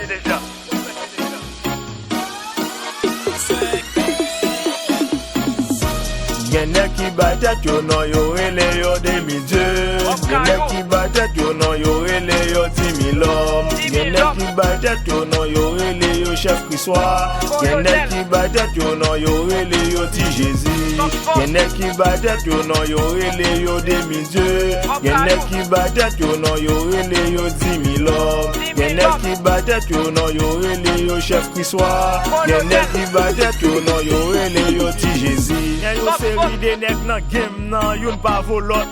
déjà. Y'en qui battent yo non yo rele yo demi-dieu. Y'en qui battent yo non yo rele yo 10 000 hommes. Y'en qui battent yo non yo rele yo chef Christois. Y'en qui battent yo non yo rele yo ti Jésus. Y'en qui battent yo non yo rele yo demi-dieu. Y'en qui battent yo non yo rele yo 10 000 hommes. Y'en qui battent yo non yo rele yo chef Christois. Y'en qui battent yo non yo rele yo ti Jésus. Série de nèg nan game nan, yon pa volot.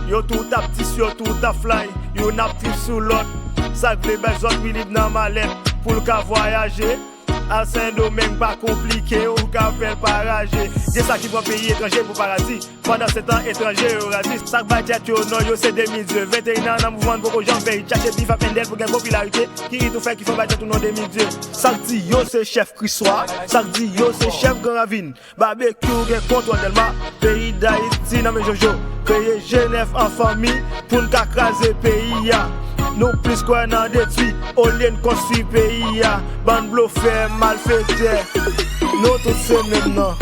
Yo tout a petit, yo tout a fly, yon a petit sous l'autre. Ça vle bezot wilib nan malet pour ka voyager. À Saint-Domingue pas compliqué ou ka faire parager. C'est ça qui prend pays étranger pour paradis. Pendant 7 ans étranger au radis. Ça va tête yo non yo c'est 2002. 21 ans dans mouvement beaucoup gens veille chercher bif à pendel pour gagner popularité. Qui tout fait qui faut battre tout non 2002. Ça dit yo c'est chef Christois. Ça dit yo c'est chef Grand Ravine. Barbecue gen contrôle Delma. Pays d'Haïti dans mes jojo. Créer Genève en famille pour nous craser pays ya. Nous plus quoi nan détruit, au lieu de construire pays ya. Bande bluffé, malfaiteur, nous tous c'est maintenant.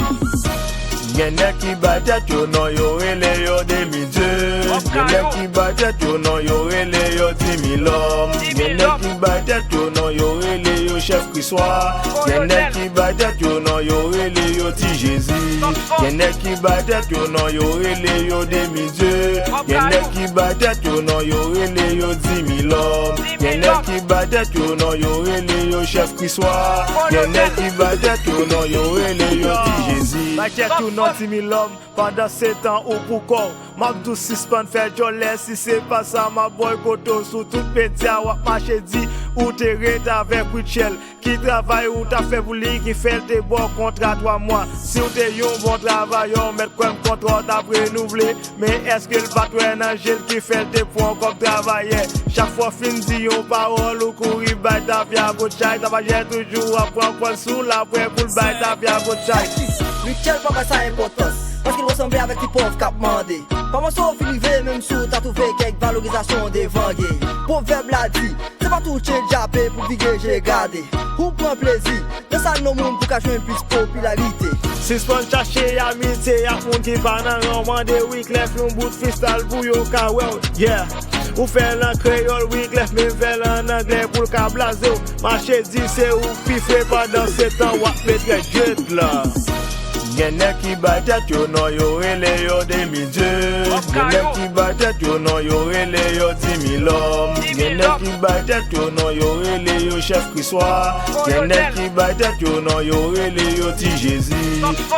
Y'en qui battent yo non yo rele yo demi-dieu. Y'en qui battent yo non yo rele yo 10 000 hommes. Y'en qui battent yo non yo rele yo chef Christois. Y'en qui battent yo non yo rele yo ti Jésus. Y'en qui battent yo non yo rele yo demi-dieu. Y'en qui battent yo non yo rele yo 10 000 hommes. Y'en qui battent yo non yo rele yo chef Christois. Y'en qui battent yo non yo rele yo ti Jésus. 10 000 hommes pendant 7 ans ou pourquoi Mabdou suspend fait jolé si c'est pas ça ma boy koto sous tout média ou marché dit ou t'es rete avec Richel qui travaille ou t'as fait pour lui qui fait des bons contrats 3 mois si ou t'es un bon travailleur mettre comme contrat t'as renouvelé mais est-ce que le patron un angel qui fait des points comme travailleur chaque fois fin dit une parole ou courir bail ta vie à votre chai t'as pas toujours à prendre sous la après pour le bail ta vie à votre chai Richel pas ça importance parce qu'il ressemblait avec les pauvres qui demandé. Pas moi sauf arrivé même sous t'as trouvé quelques valorisations des vangues. Proverbe l'a dit, c'est pas tout change jappé pour viguer j'ai gardé. Ou prend plaisir, dans ça nos monde pour qu'à jouer plus popularité. Si spon chercher amitié à monde qui pas dans roman de Wyclef un bout de freestyle pour yo ka well. Yeah. Ou fait l'en créole Wyclef mais fait l'en anglais pour ka blazer. Marché dit c'est ou pifé pendant 7 ans ou mettre jet là. Y'en qui battent yo non yo rele yo demi-dieu. Y'en qui battent yo non yo rele yo 10 000 hommes. Y'en qui battent yo non yo rele yo chef Christois. Y'en qui battent yo non yo rele yo ti Jésus.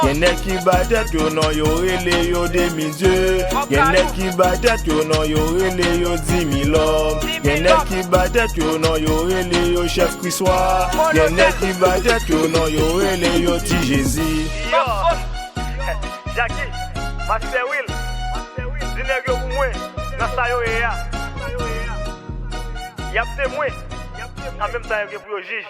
Y'en qui battent yo non yo rele yo demi-dieu. Y'en qui battent yo non yo rele yo 10 000 hommes. Y'en qui battent yo non yo rele yo chef Christois. Y'en qui battent yo non yo rele yo ti Jésus. Jackie, Master Will, dîner pour moi, dans sa yo ya. Y a témoin, en même temps que pour le juge.